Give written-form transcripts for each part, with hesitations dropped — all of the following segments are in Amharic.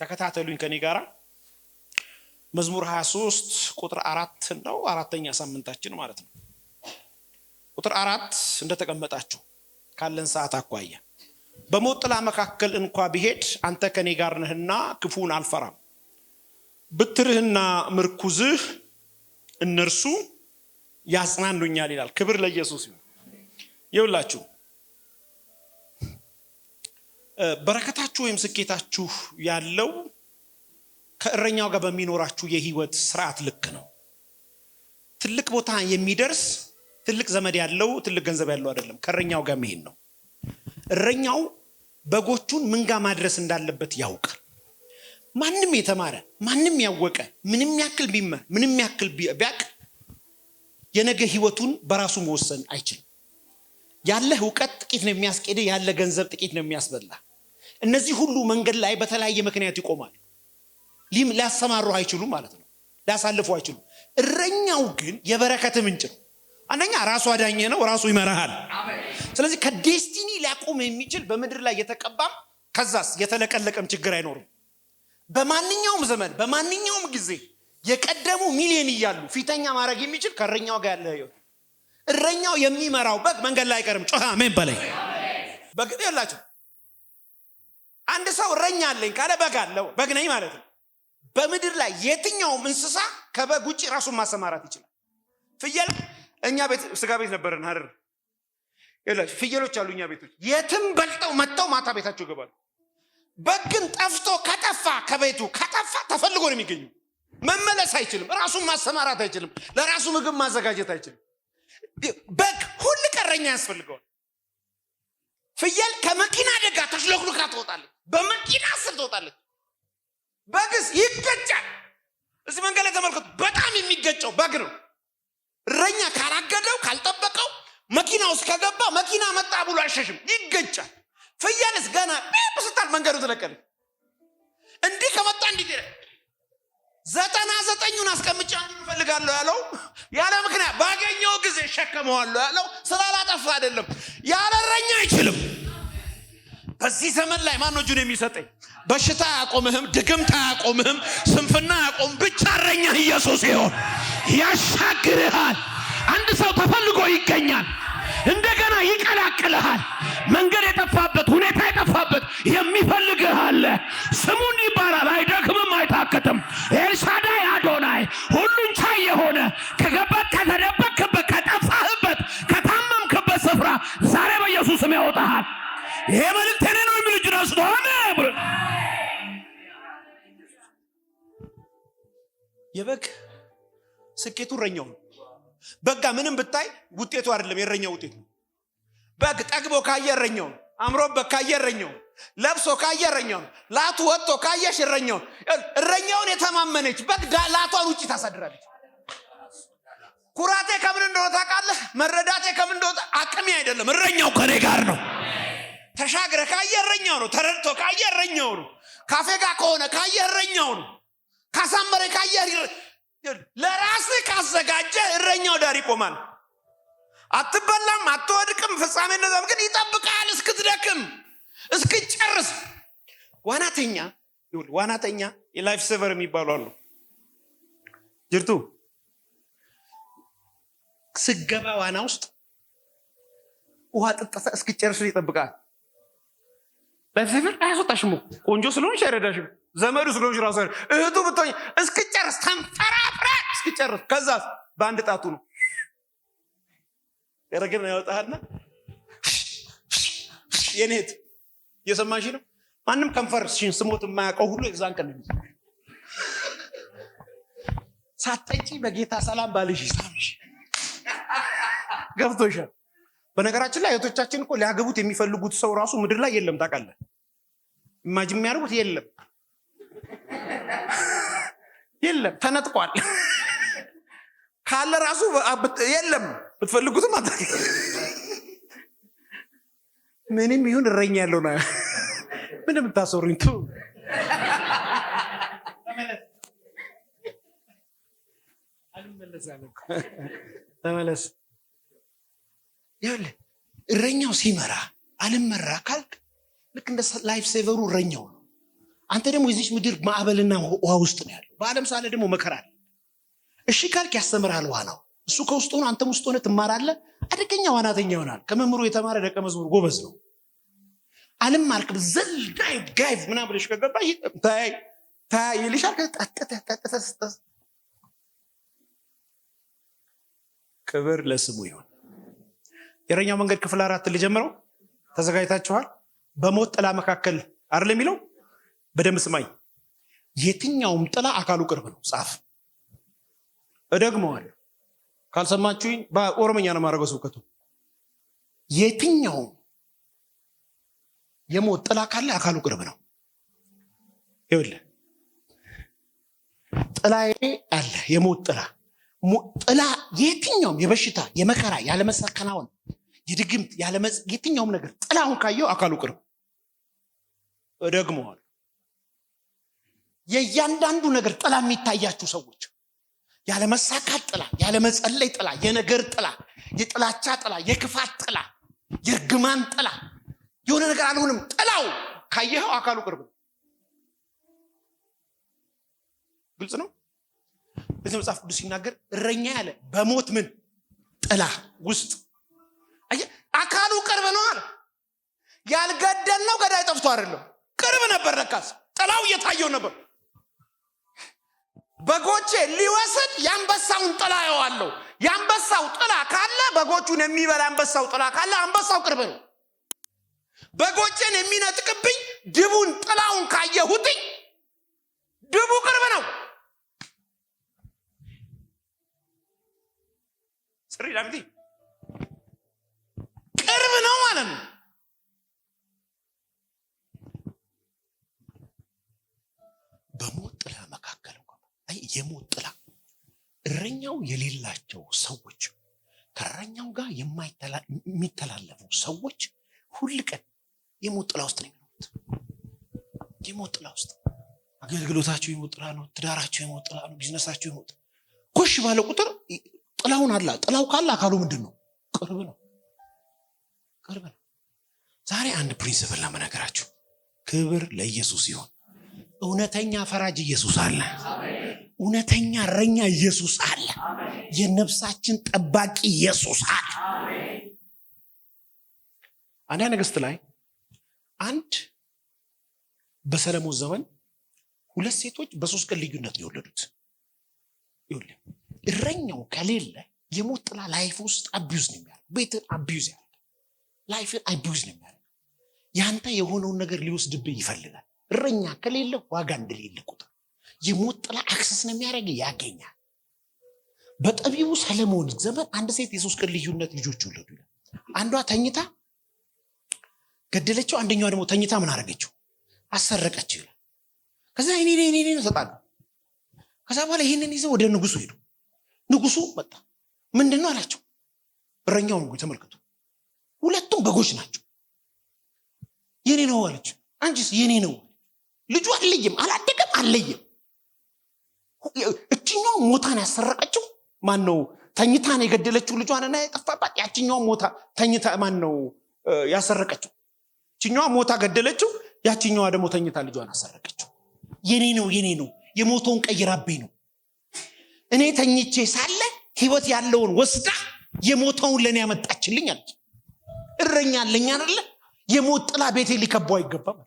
ተከታተሉኝ ከኔ ጋራ መዝሙር 23 ቁጥር 4 ነው። አራተኛ ሳምንታችን ማለት ነው። ቁጥር 4 እንደተቀመጣችሁ ካለን ሰዓት አኳያ በሞት ጥላ መካከል እንኳን ብሄድ አንተ ከኔ ጋር ነህና ክፉን አልፈራም፣ ብትርህና ምርኩዝህ እነርሱ ያጽናኑኛል ይላል። ክብር ለኢየሱስ ይሁን። ይውላችሁ በረከታችሁ ወይም ስኬታችሁ ያለው ከእረኛው ጋር በሚኖራችሁ የህይወት ስርዓት ልክ ነው። ትልቅ ቦታ የሚደርስ ትልቅ ዘመድ ያለው ትልቅ ገንዘብ ያለው አይደለም፣ ከእረኛው ጋር መሄድ ነው። እረኛው በጎቹን ምን ጋር ማድረስ እንዳለበት ያውቃል። ማንም የተማረ ማንም ያወቀ ምንም ያክል ቢማር ምንም ያክል ቢያቅ የነገ ህይወቱን በራሱ መወሰን አይችልም። ያለ ዕውቀት ጥቂት ነው የሚያስቀደ፣ ያለ ገንዘብ ጥቂት ነው የሚያስበላ። እነዚህ ሁሉ መንገድ ላይ በተለያየ ምክንያት ይቆማሉ። ሊያሰማሩ አይችሉም ማለት ነው፣ ሊያሳልፉ አይችሉም። እረኛው ግን የበረከት ምንጭ ነው። አንደኛ ራሱ አዳኝ ነው፣ ራሱ ይመራሃል። ስለዚህ ከዴስቲኒ ሊያቆም የሚችል በምድር ላይ የተቀባም ከዛስ የተለቀለቀም ችግር አይኖርም። በማንኛውም ዘመን በማንኛውም ጊዜ የቀደሙ ሚሊዮን እያሉ ፊተኛ ማድረግ የሚችል ከእረኛው ጋር ያለ ህይወት። እረኛው የሚመራው በግ መንገድ ላይ አይቀርም። ጮሃ አሜን በላይ በግ ያላችሁ አንድ ሰው እረኛ አለኝ ካለ በግ አለው፣ በግ ነኝ ማለት ነው። በምድር ላይ የትኛውም እንስሳ ከበግ ውጪ ራሱን ማሰማራት ይችላል። ፍየል እኛ ቤት ስጋ ቤት ነበርን አይደል? ይላችሁ ፍየሎች አሉ እኛ ቤቶች፣ የትም በልጠው መጥተው ማታ ቤታቸው ይገባሉ። በግ ግን ጠፍቶ ከጠፋ ከቤቱ ከጠፋ ተፈልጎ ነው የሚገኘው። መመለስ አይችልም፣ ራሱን ማሰማራት አይችልም፣ ለራሱ ምግብ ማዘጋጀት አይችልም። በግ ሁሉ ቀረኛ ያስፈልገዋል። ፍየል ከመኪና አደጋ ተሽለክሉካ ትወጣለች፣ በመኪና ስር ትወጣለች። በግስ ይገጫል። እዚህ መንገድ ላይ ተመልከቱ፣ በጣም የሚገጨው በግ ነው። እረኛ ካላገደው ካልጠበቀው መኪና ውስጥ ከገባ መኪና መጣ ብሎ አይሸሽም፣ ይገጫል። ፍየልስ ገና ቢብ ስታል መንገዱ ተለቀለ። እንዲህ ከመጣ እንዲህ 99ን አስቀምጫ እንፈልጋለሁ ያለው ያለ ምክንያት ባገኘው ጊዜ ሸከመዋለሁ ያለው ስላላጠፋ አይደለም። ያለ እረኛ አይችልም። በዚህ ዘመን ላይ ማን ነው እጁን የሚሰጠኝ? በሽታ ያቆምህም፣ ድግምት ያቆምህም፣ ስንፍና ያቆም፣ ብቻ እረኛ ኢየሱስ ይሁን። ያሻግርሃል። አንድ ሰው ተፈልጎ ይገኛል፣ እንደገና ይቀላቅልሃል። መንገድ የጠፋበት ሁኔታ የጠፋበት የሚፈልግህ አለ። ስሙን ይባላል፣ አይደክምም፣ አይታከትም። ኤልሻዳይ አዶናይ፣ ሁሉን ቻይ የሆነ ከገባት ከተደበቅበት ከጠፋህበት ከታመምክበት ስፍራ ዛሬ በኢየሱስ ስም ያወጣሃል። ይሄ መልእክት እኔ ነው የሚል እጅ ነስቶ የበግ ስኬቱ እረኛው ነው። በጋ ምንም ብታይ ውጤቱ አይደለም፣ የእረኛው ውጤት ነው። በግ ጠግቦ ካየ እረኛው ነው። አምሮበት ካየ እረኛው ነው። ለብሶ ካየ እረኛው ነው። ላቱ ወጥቶ ካየሽ እረኛው ነው። እረኛውን የተማመነች በግ ላቷን ውጪ ታሳድራለች። ኩራቴ ከምን እንደሆነ ታውቃለህ? መረዳቴ ከምን እንደሆነ አቅሜ አይደለም፣ እረኛው ከኔ ጋር ነው። ተሻግረ ካየ እረኛው ነው። ተረድቶ ካየ እረኛው ነው። ካፌ ጋር ከሆነ ካየ እረኛው ነው። ካሳመረ ካየ ለራስህ ካዘጋጀ እረኛው ዳር ይቆማል። አትበላም፣ አትወድቅም። ፍጻሜ እንደዛም ግን ይጠብቃል እስክትደክም እስክትጨርስ። ዋናተኛ የላይፍ ሴቨር የሚባሉ አሉ። ጅርቱ ስገባ ዋና ውስጥ ውሃ ጥጣ እስክትጨርስ ይጠብቃል። ላይፍ ሴቨር አያስወጣሽም። ቆንጆ ስለሆንሽ አይረዳሽም። ዘመዱ ስለሆንሽ ራሱ እህቱ ብትሆኝ እስክትጨርስ ተንፈራፍራ እስክትጨርስ፣ ከዛ በአንድ ጣቱ ነው ያረገና ያወጣልና የኔት የሰማሽ ነው። ማንም ከንፈርሽን ስሞት የማያውቀው ሁሉ ኤግዛም ቀን ነው። ሳትጠጪ በጌታ ሰላም ባልሽ ይሳምሽ። ገብቶሻል? በነገራችን ላይ እህቶቻችን እኮ ሊያገቡት የሚፈልጉት ሰው ራሱ ምድር ላይ የለም። ታውቃለህ? ኢማጂን የሚያደርጉት የለም፣ ተነጥቋል። ካለ ራሱ የለም፣ ብትፈልጉትም አታገኙ። ምንም ይሁን እረኛ ያለው ነው። ምንም ታሰሩኝ ቱ ተመለስ። ይኸውልህ እረኛው ሲመራ አልመራ ካልክ ልክ እንደ ላይፍ ሴቨሩ እረኛው ነው። አንተ ደግሞ የዚች ምድር ማዕበልና ውሃ ውስጥ ነው ያለው። በዓለም ሳለ ደግሞ መከራ አለ። እሺ ካልክ ያስተምርሃል ዋናው እሱ ከውስጥ ሆኖ አንተም ውስጥ ሆነ ትማራለህ። አደገኛ ዋናተኛ ይሆናል። ከመምህሩ የተማረ ደቀ መዝሙር ጎበዝ ነው። ዓለም ማርክ ዘል ጋይቭ ምናምን ብለሽ ከገባሽ ታይ ይልሻል። ተጠጠጠ ክብር ለስሙ ይሁን። የእረኛው መንገድ ክፍል 4 ልጀምረው። ተዘጋጅታችኋል? በሞት ጥላ መካከል አይደል የሚለው? በደንብ ስማኝ። የትኛውም ጥላ አካሉ ቅርብ ነው። ጻፍ። እደግመዋለሁ ካልሰማችሁኝ በኦሮምኛ ነው ማድረገው ስብከቱ። የትኛውም የሞት ጥላ ካለ አካሉ ቅርብ ነው። ይኸውልህ ጥላዬ አለ። የሞት ጥላ የትኛውም የበሽታ የመከራ ያለመሳከናውን የድግምት የትኛውም ነገር ጥላውን ካየው አካሉ ቅርብ። እደግመዋለሁ የእያንዳንዱ ነገር ጥላ የሚታያችሁ ሰዎች ያለመሳካት ጥላ፣ ያለመጸለይ ጥላ፣ የነገር ጥላ፣ የጥላቻ ጥላ፣ የክፋት ጥላ፣ የርግማን ጥላ፣ የሆነ ነገር አልሆንም ጥላው ካየኸው አካሉ ቅርብ ነው። ግልጽ ነው። በዚህ መጽሐፍ ቅዱስ ሲናገር እረኛ ያለ በሞት ምን ጥላ ውስጥ አካሉ ቅርብ ነው አለ። ያልገደልነው ገዳይ ጠፍቶ አይደለም፣ ቅርብ ነበር። ለካስ ጥላው እየታየው ነበር። በጎቼ ሊወስድ የአንበሳውን ጥላ ያዋለው። የአንበሳው ጥላ ካለ በጎቹን የሚበላ አንበሳው ጥላ ካለ አንበሳው ቅርብ ነው። በጎቼን የሚነጥቅብኝ ድቡን ጥላውን ካየሁትኝ ድቡ ቅርብ ነው። ስሪ ዳምቲ ቅርብ ነው ማለት ነው። በሞት ጥላ መካከል የሞት ጥላ እረኛው የሌላቸው ሰዎች ከእረኛው ጋር የሚተላለፉ ሰዎች ሁል ቀን የሞት ጥላ ውስጥ ነው የሚኖሩት። የሞት ጥላ ውስጥ አገልግሎታቸው የሞት ጥላ ነው። ትዳራቸው የሞት ጥላ ነው። ቢዝነሳቸው የሞት ኮሽ ባለ ቁጥር ጥላውን አላ ጥላው ካለ አካሉ ምንድን ነው? ቅርብ ነው። ቅርብ ነው። ዛሬ አንድ ፕሪንሲፕል ለመናገራችሁ። ክብር ለኢየሱስ ይሁን። እውነተኛ ፈራጅ ኢየሱስ አለ። እውነተኛ እረኛ ኢየሱስ አለ። የነፍሳችን ጠባቂ ኢየሱስ አለ። አንደኛ ነገሥት ላይ አንድ በሰለሞን ዘመን 2 ሴቶች በ3 ቀን ልዩነት ነው የወለዱት። ይኸውልህ እረኛው ከሌለ የሞት ጥላ ላይፍ ውስጥ አቢዩዝ ነው የሚያደርገው። ቤትን አቢዩዝ ያደርጋል። ላይፍን አቢዩዝ ነው የሚያደርገው። ያንተ የሆነውን ነገር ሊወስድብህ ይፈልጋል። እረኛ ከሌለ ዋጋ እንደሌለ ቁጥር የሞት ጥላ አክሰስ ነው የሚያደርግ፣ ያገኛል። በጠቢቡ ሰለሞን ዘመን አንድ ሴት የ3 ቀን ልዩነት ልጆች ወለዱ። አንዷ ተኝታ ገደለችው፣ አንደኛዋ ደግሞ ተኝታ ምን አደረገችው? አሰረቀችው ይላል። ከዛ እኔ ነው ተጣሉ። ከዛ በኋላ ይሄንን ይዘው ወደ ንጉሱ ሄዱ። ንጉሱ መጣ። ምንድነው አላቸው? እረኛውን ነው ተመልከቱ፣ ሁለቱም በጎች ናቸው። የኔ ነው አለች። አንቺስ? የኔ ነው። ልጁ አለየም፣ አላደገም፣ አለየም። እቺኛው ሞታን ያሰረቀችው ማን ነው? ተኝታን የገደለችው ልጇንና የጠፋባት። ያቺኛው ሞታ ተኝታ ማን ነው ያሰረቀችው? እቺኛው ሞታ ገደለችው፣ ያቺኛዋ ደግሞ ተኝታ ልጇን አሰረቀችው። የኔ ነው። የሞተውን ቀይራብኝ ነው። እኔ ተኝቼ ሳለ ህይወት ያለውን ወስዳ የሞተውን ለኔ ያመጣችልኝ አለች። እረኛ አለኝ አይደለ? የሞት ጥላ ቤቴ ሊከባው አይገባም።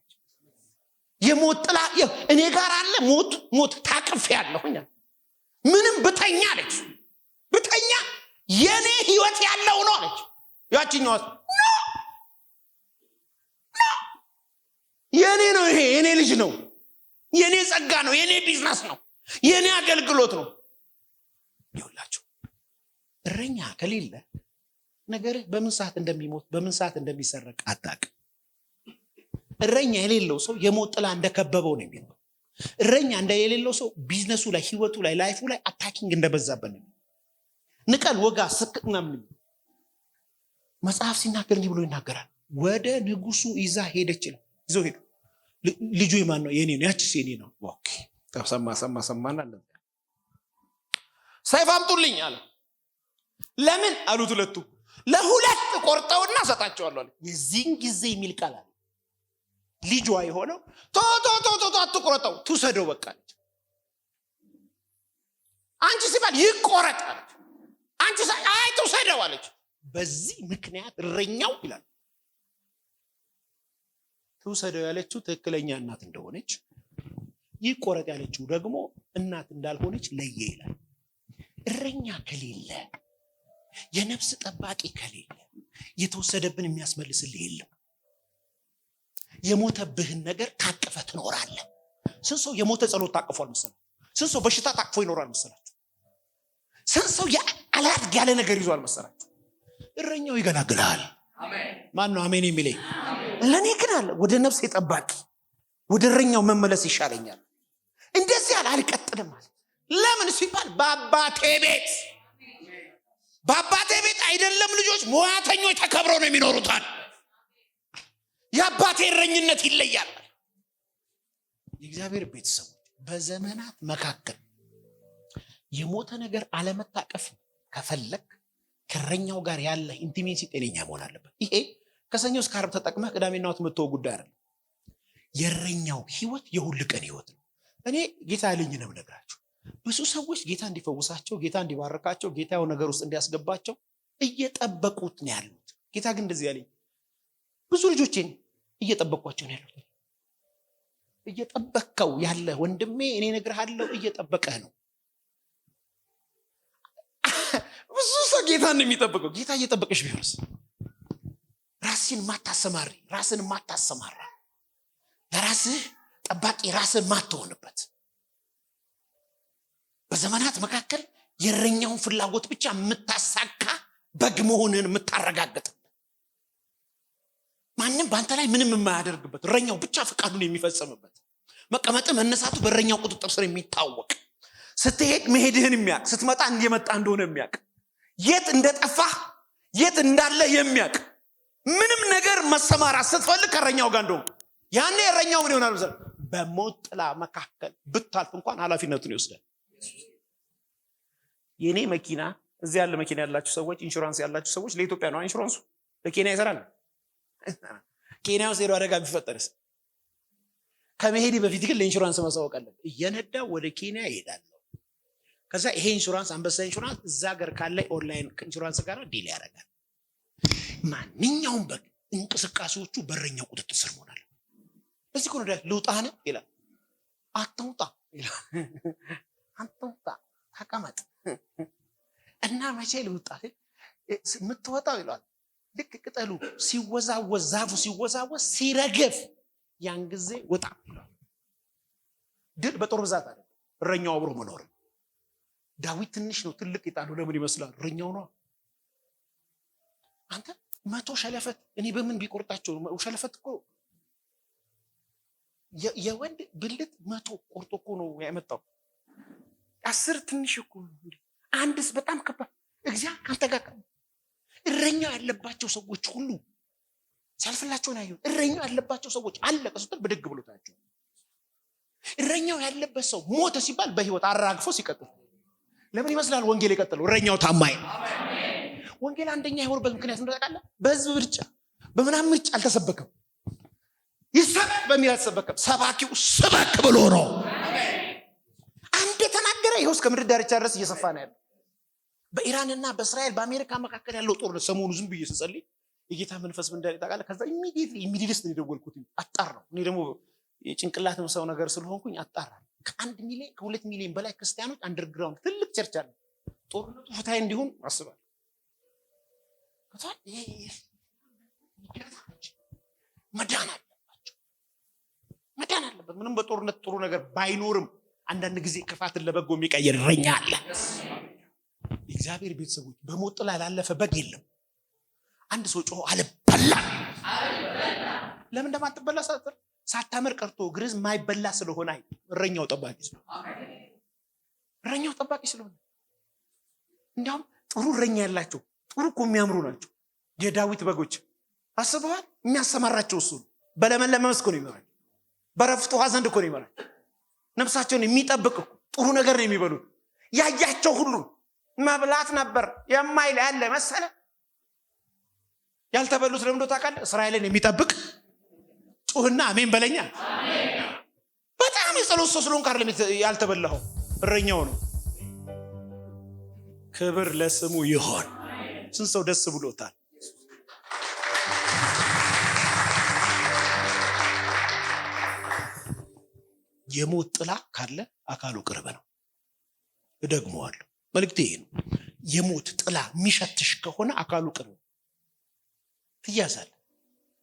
የሞት ጥላ እኔ ጋር አለ። ሞት ታቅፍ ያለሁኝ ምንም ብተኛ አለች። ብተኛ የኔ ህይወት ያለው ነው አለች። ያቺኛው ኖ የኔ ነው፣ ይሄ የኔ ልጅ ነው፣ የኔ ጸጋ ነው፣ የኔ ቢዝነስ ነው፣ የኔ አገልግሎት ነው። ይኸውላችሁ እረኛ ከሌለ ነገርህ በምን ሰዓት እንደሚሞት በምን ሰዓት እንደሚሰረቅ አታውቅም። እረኛ የሌለው ሰው የሞት ጥላ እንደከበበው ነው የሚሆነው። እረኛ እንደሌለው ሰው ቢዝነሱ ላይ፣ ህይወቱ ላይ፣ ላይፉ ላይ አታኪንግ እንደበዛበት ነው። ንቀል ወጋ ስቅና ምን መጽሐፍ ሲናገር እንዲህ ብሎ ይናገራል። ወደ ንጉሱ ይዛ ሄደች ይላል። ይዘው ሄዱ። ልጁ የማን ነው? የኔ ነው። ያቺስ የኔ ነው። ኦኬ ሰማና ሰይፍ አምጡልኝ አለ። ለምን አሉት? ሁለቱ ለሁለት ቆርጠውና ሰጣቸዋለሁ አለ። የዚህን ጊዜ የሚል ቃል አለ። ልጇ የሆነው ቶ አትቆረጠው ትውሰደው በቃ አለች። አንቺ ሲባል ይቆረጥ አለች። አንቺ አይ ትውሰደው አለች። በዚህ ምክንያት እረኛው ይላል ትውሰደው ያለችው ትክክለኛ እናት እንደሆነች፣ ይቆረጥ ያለችው ደግሞ እናት እንዳልሆነች ለየ ይላል። እረኛ ከሌለ፣ የነፍስ ጠባቂ ከሌለ የተወሰደብን የሚያስመልስልህ የለም። የሞተብህን ነገር ታቅፈ ትኖራለህ። ስንት ሰው የሞተ ጸሎት ታቅፏል መሰላችሁ? ስንት ሰው በሽታ ታቅፎ ይኖራል መሰላችሁ? ስንት ሰው አላድግ ያለ ነገር ይዟል መሰላችሁ? እረኛው ይገላግላል። ማን ነው አሜን የሚለኝ? ለእኔ ግን አለ ወደ ነፍሴ ጠባቂ ወደ እረኛው መመለስ ይሻለኛል። እንደዚህ ያለ አልቀጥልም አለ። ለምን ሲባል በአባቴ ቤት አይደለም ልጆች ሙያተኞች ተከብረው ነው የሚኖሩታል። የአባቴ እረኝነት ይለያል። የእግዚአብሔር ቤተሰቦች በዘመናት መካከል የሞተ ነገር አለመታቀፍ ከፈለግ ከእረኛው ጋር ያለ ኢንቲሜሲ ጤነኛ መሆን አለበት። ይሄ ከሰኞ እስከ ዓርብ ተጠቅመህ ቅዳሜና እሑድ የምትተወው ጉዳይ አይደለም። የእረኛው ህይወት የሁል ቀን ህይወት ነው። እኔ ጌታ ያለኝ ነው ነገራችሁ። ብዙ ሰዎች ጌታ እንዲፈውሳቸው፣ ጌታ እንዲባርካቸው፣ ጌታ ያው ነገር ውስጥ እንዲያስገባቸው እየጠበቁት ነው ያሉት። ጌታ ግን እንደዚህ ያለኝ ብዙ ልጆቼን እየጠበቅኳቸው ነው ያሉት። እየጠበቅከው ያለ ወንድሜ እኔ እነግርሃለሁ እየጠበቀህ ነው። ብዙ ሰው ጌታን ነው የሚጠብቀው። ጌታ እየጠበቀሽ ቢሆንስ? ራስን ማታሰማራ ለራስህ ጠባቂ ራስን ማትሆንበት በዘመናት መካከል የእረኛውን ፍላጎት ብቻ የምታሳካ በግ መሆንን የምታረጋግጥ ማንም በአንተ ላይ ምንም የማያደርግበት እረኛው ብቻ ፈቃዱን የሚፈጽምበት መቀመጥ መነሳቱ በእረኛው ቁጥጥር ስር የሚታወቅ ስትሄድ መሄድህን የሚያውቅ ስትመጣ እንደመጣ እንደሆነ የሚያውቅ የት እንደጠፋህ የት እንዳለ የሚያውቅ ምንም ነገር መሰማራት ስትፈልግ ከእረኛው ጋር እንደሆነ ያኔ እረኛው ምን ይሆናል መሰለህ? በሞት ጥላ መካከል ብታልፍ እንኳን ኃላፊነቱን ይወስዳል። የኔ መኪና እዚህ ያለ መኪና ያላችሁ ሰዎች ኢንሹራንስ ያላችሁ ሰዎች ለኢትዮጵያ ነው ኢንሹራንሱ ለኬንያ ይሰራል። ኬንያ ውስጥ ሄዶ አደጋ ቢፈጠርስ? ከመሄድ በፊት ግን ለኢንሹራንስ ማሳወቅ አለብህ። እየነዳ ወደ ኬንያ ይሄዳል። ከዛ ይሄ ኢንሹራንስ አንበሳ ኢንሹራንስ እዛ ሀገር ካለ ኦንላይን ኢንሹራንስ ጋር ዲል ያደርጋል። ማንኛውም በግ እንቅስቃሴዎቹ በእረኛው ቁጥጥር ስር መሆን አለበት። እዚህ ኮን ወደ ልውጣነ ይላል። አትውጣ ይላል። አትውጣ ተቀመጥ እና መቼ ልውጣ የምትወጣው ይላል። ልክ ቅጠሉ ሲወዛወዝ ዛፉ ሲወዛወዝ ሲረግፍ ያን ጊዜ ወጣ ይላል። ድል በጦር ብዛት አለ። እረኛው አብሮ መኖር። ዳዊት ትንሽ ነው ትልቅ ይጣለው ለምን ይመስላል? እረኛው ነው። አንተ 100 ሸለፈት እኔ በምን ቢቆርጣቸው? ሸለፈት እኮ የወንድ ብልት 100 ቆርጦ እኮ ነው ያመጣው። 10 ትንሽ እኮ አንድስ በጣም ከባድ። እግዚአብሔር ካንተ ጋር እረኛው ያለባቸው ሰዎች ሁሉ ሲያልፍላቸው ነው ያየው። እረኛው ያለባቸው ሰዎች አለቀ ስትል ብድግ ብሎ ታያቸው። እረኛው ያለበት ሰው ሞተ ሲባል በህይወት አራግፎ ሲቀጥል ለምን ይመስላል? ወንጌል የቀጠለው እረኛው ታማኝ ነው። ወንጌል አንደኛ የሆነበት ምክንያት እንደታውቃለህ? በህዝብ ምርጫ በምናምን ምርጫ አልተሰበከም። ይሰበክ በሚል አልተሰበከም። ሰባኪው ስበክ ብሎ ነው አንድ የተናገረ። ይኸው እስከ ምድር ዳርቻ ድረስ እየሰፋ ነው ያለው። በኢራንና በእስራኤል በአሜሪካ መካከል ያለው ጦርነት ሰሞኑ ዝም ብዬ ስጸልይ የጌታ መንፈስ ምን እንዳለ ታውቃለህ? ከዛ ኢሚዲየትሊ ነው የደወልኩት። አጣራው። እኔ ደግሞ የጭንቅላት ሰው ነገር ስለሆንኩኝ አጣራ። ከ1 ሚሊዮን ከ2 ሚሊዮን በላይ ክርስቲያኖች አንደርግራውንድ ትልቅ ቸርች አለ። ጦርነቱ ፍትሃዊ እንዲሆን አስባለሁ። መዳን አለበት። ምንም በጦርነት ጥሩ ነገር ባይኖርም አንዳንድ ጊዜ ክፋትን ለበጎ የሚቀይር እረኛ አለ። የእግዚአብሔር ቤተሰቦች በሞት ጥላ ላለፈ በግ የለም። አንድ ሰው ጮሆ አልበላ። ለምን እንደማትበላ ሳታመር ቀርቶ ግርዝ ማይበላ ስለሆነ እረኛው ጠባቂ ስለሆነ እንዲያውም ጥሩ እረኛ ያላቸው ጥሩ እኮ የሚያምሩ ናቸው። የዳዊት በጎች አስበዋል። የሚያሰማራቸው እሱ በለመለመ መስክ ነው ይመራል። በረፍት ውሃ ዘንድ እኮ ነው ይመራል። ነፍሳቸውን የሚጠብቅ ጥሩ ነገር ነው የሚበሉት። ያያቸው ሁሉ መብላት ነበር የማይል ያለ መሰለ። ያልተበሉት ለምንድነው ታውቃለህ? እስራኤልን የሚጠብቅ ጩህና አሜን በለኛ። በጣም የጸሎት ሰው ስለሆንክ አይደለም ያልተበላኸው፣ እረኛው ነው። ክብር ለስሙ ይሆን። ስንት ሰው ደስ ብሎታል? የሞት ጥላ ካለ አካሉ ቅርብ ነው። እደግመዋለሁ፣ መልእክቴ ይሄ ነው። የሞት ጥላ የሚሸትሽ ከሆነ አካሉ ቅርብ ነው፣ ትያዛለህ።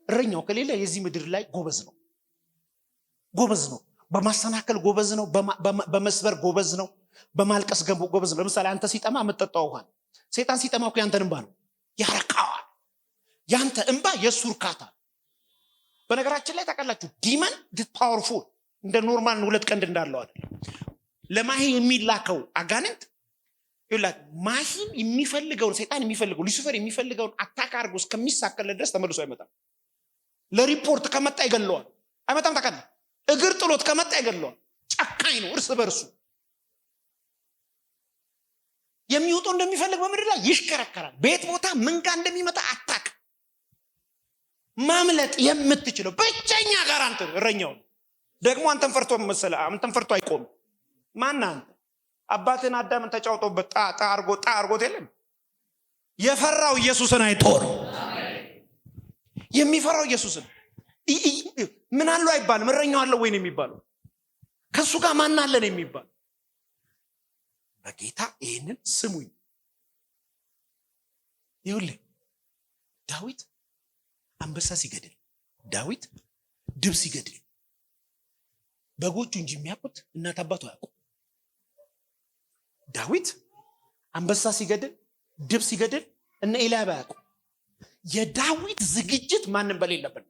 እረኛው ከሌለ የዚህ ምድር ላይ ጎበዝ ነው፣ ጎበዝ ነው። በማሰናከል ጎበዝ ነው፣ በመስበር ጎበዝ ነው፣ በማልቀስ ጎበዝ ነው። ለምሳሌ አንተ ሲጠማ የምትጠጣው ውሃ፣ ሰይጣን ሲጠማ እኮ ያንተን እንባ ነው ያረካዋል። ያንተ እንባ የእሱ እርካታ። በነገራችን ላይ ታውቃላችሁ ዲመን ፓወርፉል እንደ ኖርማል ሁለት ቀንድ እንዳለው አይደለም። ለማሂ የሚላከው አጋንንት ይላል ማሂን የሚፈልገውን ሰይጣን የሚፈልገው ሉሲፈር የሚፈልገውን አታክ አድርጎ እስከሚሳከለ ድረስ ተመልሶ አይመጣም። ለሪፖርት ከመጣ ይገለዋል። አይመጣም። ታውቃለህ እግር ጥሎት ከመጣ ይገለዋል። ጨካኝ ነው እርስ በርሱ። የሚወጣው እንደሚፈልግ በምድር ላይ ይሽከረከራል። ቤት ቦታ ምን ጋር እንደሚመጣ አታክ። ማምለጥ የምትችለው ብቸኛ ጋር አንተ እረኛው ደግሞ አንተን ፈርቶ መሰለ አንተን ፈርቶ አይቆም። ማን አንተ? አባትን አዳምን ተጫውቶበት ጣ አርጎት የለም። የፈራው ኢየሱስን አይቶ ነው። የሚፈራው ኢየሱስን ምን አለው አይባልም። እረኛው አለው ወይ ነው የሚባለው። ከሱ ጋር ማን አለ ነው የሚባለው። በጌታ ይሄንን ስሙኝ። ይኸውልህ ዳዊት አንበሳ ሲገድል፣ ዳዊት ድብ ሲገድል በጎቹ እንጂ የሚያውቁት እናት አባቱ አያውቁ። ዳዊት አንበሳ ሲገድል፣ ድብ ሲገድል እነ ኤልያብ አያውቁ። የዳዊት ዝግጅት ማንም በሌለበት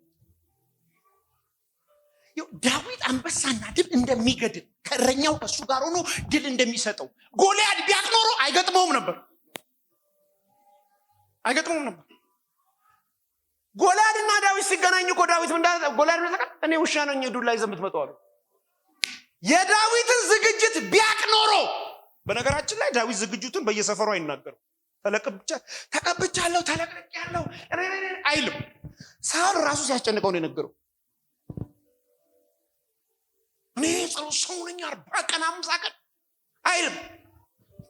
ዳዊት አንበሳና ድብ እንደሚገድል ከእረኛው ከሱ ጋር ሆኖ ድል እንደሚሰጠው ጎልያድ ቢያውቅ ኖሮ አይገጥመውም ነበር። ጎልያድና ዳዊት ሲገናኙ እኮ ዳዊት ጎልያድ እኔ ውሻ ነኝ ዱላ ይዘህ የምትመጣው አለው። የዳዊትን ዝግጅት ቢያውቅ ኖሮ። በነገራችን ላይ ዳዊት ዝግጅቱን በየሰፈሩ አይናገርም። ተቀብቻለሁ ተለቅቄያለሁ አይልም። ሳውል ራሱ ሲያስጨንቀው ነው የነገረው። እኔ ጸሎት ሰው ነኝ 40 ቀን 50 ቀን አይልም።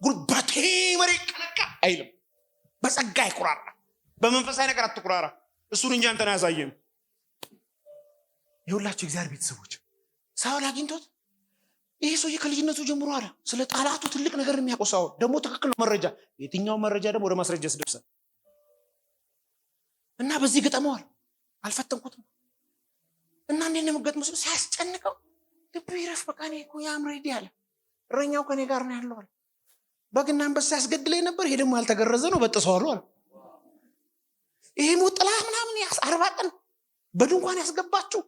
ጉልበቴ መሬት ከነካ አይልም። በጸጋ ይኩራራ። በመንፈሳዊ ነገር አትኩራራ። እሱን እንጂ አንተን አያሳየም። ይኸውላችሁ እግዚአብሔር ቤተሰቦች ሳውል አግኝቶት ይሄ ሰውዬ ከልጅነቱ ጀምሮ አለ ስለ ጣላቱ ትልቅ ነገር የሚያቆሳው ደግሞ ትክክል ነው መረጃ። የትኛው መረጃ ደግሞ ወደ ማስረጃ ስደርሰን እና በዚህ ገጠመዋል። አልፈተንኩትም እና እንዴት ነው የምገጥመው ሲያስጨንቀው ልቡ ይረፍ። በቃ እኔ እኮ ያምሬዲ አለ እረኛው ከኔ ጋር ነው ያለው አለ። በግና አንበሳ ያስገድለኝ ነበር፣ ይሄ ደግሞ ያልተገረዘ ነው በጥሰዋል አለ። ይሄ ሞጥላ ምናምን 40 ቀን በድንኳን ያስገባችሁ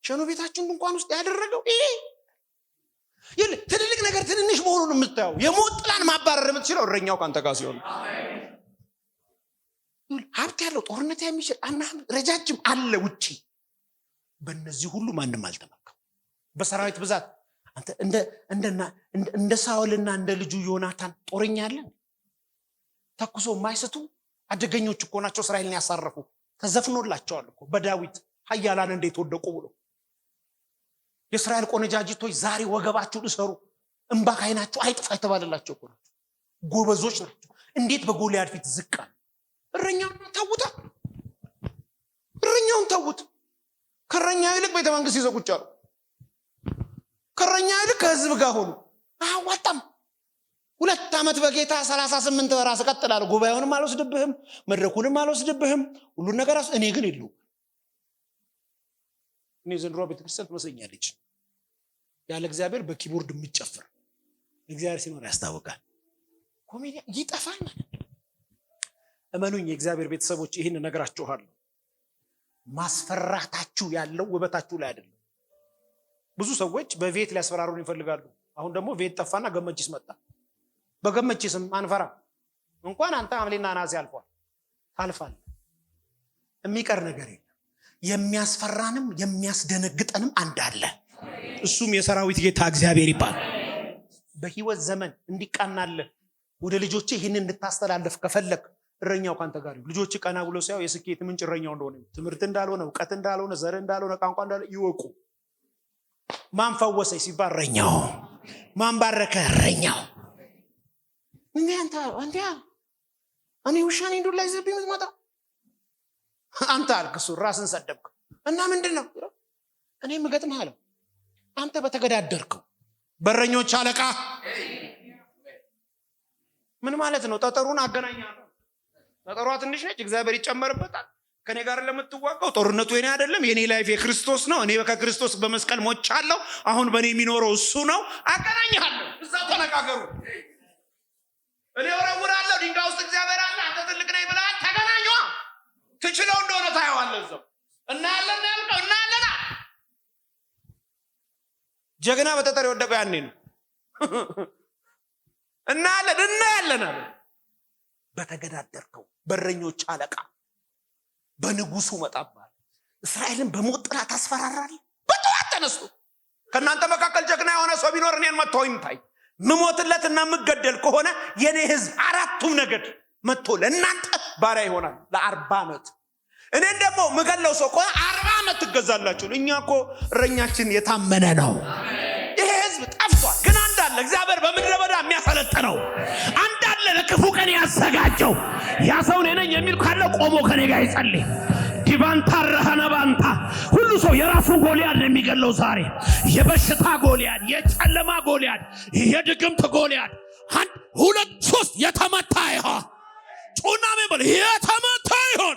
ሸኖ ቤታችን ድንኳን ውስጥ ያደረገው ይሄ ትልልቅ ነገር ትንንሽ መሆኑን የምታየው የሞት ጥላን ማባረር የምትችለው እረኛው ካንተ ጋር ሲሆን፣ ሀብት ያለው ጦርነት የሚችል ረጃጅም አለ ውጪ። በእነዚህ ሁሉ ማንም አልተመካም። በሰራዊት ብዛት አንተ እንደ ሳውልና እንደ ልጁ ዮናታን ጦረኛ አለ። ተኩሶ የማይስቱ አደገኞች እኮ ናቸው እስራኤልን ያሳረፉ። ተዘፍኖላቸዋል እኮ በዳዊት ኃያላን እንዴት ወደቁ ብሎ። የእስራኤል ቆነጃጅቶች ዛሬ ወገባችሁን እሰሩ እንባ ካይናችሁ አይጥፋ የተባለላቸው እኮ ናቸው። ጎበዞች ናቸው። እንዴት በጎልያድ ፊት ዝቅ አሉ። እረኛውን ተውት። ከእረኛ ይልቅ ቤተ መንግስት ይዘው ቁጭ አሉ። ከእረኛ ይልቅ ከህዝብ ጋር ሆኑ። አዋጣም 2 ዓመት በጌታ 38 በራስ እቀጥላለሁ። ጉባኤውንም አልወስድብህም፣ መድረኩንም አልወስድብህም፣ ሁሉን ነገር እኔ ግን የለውም። እኔ ዘንድሮ ቤተክርስቲያን ትመስለኛለች ያለ እግዚአብሔር በኪቦርድ የሚጨፍር። እግዚአብሔር ሲኖር ያስታውቃል። ኮሜዲያ ይጠፋል ማለት እመኑኝ የእግዚአብሔር ቤተሰቦች ይህን እነግራችኋለሁ። ማስፈራታችሁ ያለው ውበታችሁ ላይ አይደለም። ብዙ ሰዎች በቤት ሊያስፈራሩን ይፈልጋሉ። አሁን ደግሞ ቤት ጠፋና ገመችስ መጣ። በገመችስም አንፈራ። እንኳን አንተ ሐምሌና ነሐሴ አልፏል፣ ታልፋል። የሚቀር ነገር የለም። የሚያስፈራንም የሚያስደነግጠንም አንድ አለ። እሱም የሰራዊት ጌታ እግዚአብሔር ይባላል። በህይወት ዘመን እንዲቃናልህ ወደ ልጆቼ ይህንን እንድታስተላልፍ ከፈለግ እረኛው ካንተ ጋር ይሁን። ልጆች ቀና ብሎ ሲያዩ የስኬት ምንጭ እረኛው እንደሆነ፣ ትምህርት እንዳልሆነ፣ እውቀት እንዳልሆነ፣ ዘር እንዳልሆነ፣ ቋንቋ እንዳልሆነ ይወቁ። ማን ፈወሰኝ ሲባል እረኛው፣ ማን ባረከ እረኛው። አንተ እኔ ውሻ ነኝ ዱላ ይዘብኝ የምትመጣ አንተ አልክ። እሱ ራስን ሰደብክ እና ምንድን ነው እኔ የምገጥምህ አለው። አንተ በተገዳደርከው በረኞች አለቃ ምን ማለት ነው? ጠጠሩን አገናኛለሁ። ጠጠሯ ትንሽ ነች፣ እግዚአብሔር ይጨመርበታል። ከኔ ጋር ለምትዋጋው ጦርነቱ የኔ አይደለም፣ የኔ ላይፍ የክርስቶስ ነው። እኔ ከክርስቶስ በመስቀል ሞቻለሁ። አሁን በእኔ የሚኖረው እሱ ነው። አገናኛለሁ። እዛው ተነጋገሩ። እኔ ወረውራለሁ ድንጋይ ውስጥ እግዚአብሔር አለ። አንተ ትልቅ ነኝ ብለሃል። ተገናኙ። ትችለው እንደሆነ ታየዋለህ። እዛው እናያለን ያልከው እናያለን። ጀግና በጠጠር የወደቀው ያኔ ነው። እናያለን አለ። በተገዳደርከው በረኞች አለቃ በንጉሱ መጣባል። እስራኤልን በሞት ጥላ ታስፈራራለህ። በጠዋት ተነስቶ ከእናንተ መካከል ጀግና የሆነ ሰው ቢኖር እኔን መጥቶ ይምታይ። ምሞትለትና ምገደል ከሆነ የኔ ህዝብ አራቱም ነገድ መጥቶ ለእናንተ ባሪያ ይሆናል ለ40 ዓመት። እኔን ደግሞ ምገለው ሰው ከሆነ 40 ዓመት ትገዛላችሁ። እኛ እኮ እረኛችን የታመነ ነው። ይሄ ህዝብ ጠፍቷል፣ ግን አንድ አለ እግዚአብሔር በምድረ በዳ የሚያሰለጥነው። አንድ አለ ለክፉ ቀን ያዘጋጀው። ያ ሰው እኔ ነኝ የሚል ካለ ቆሞ ከኔ ጋር ይጸልይ። ዲባንታ ረሃናባንታ ሁሉ ሰው የራሱን ጎልያድ ነው የሚገለው ዛሬ። የበሽታ ጎልያድ፣ የጨለማ ጎልያድ፣ የድግምት ጎልያድ 1 2 3 የተመታ ይሆን ጩና ምን የተመታ ይሆን።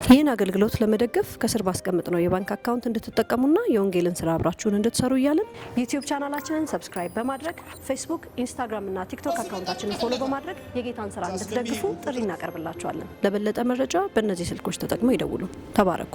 ይህን አገልግሎት ለመደገፍ ከስር ባስቀምጥ ነው የባንክ አካውንት እንድትጠቀሙና የወንጌልን ስራ አብራችሁን እንድትሰሩ እያልን ዩቲዩብ ቻናላችንን ሰብስክራይብ በማድረግ ፌስቡክ፣ ኢንስታግራም እና ቲክቶክ አካውንታችንን ፎሎ በማድረግ የጌታን ስራ እንድትደግፉ ጥሪ እናቀርብላችኋለን። ለበለጠ መረጃ በእነዚህ ስልኮች ተጠቅመው ይደውሉ። ተባረኩ።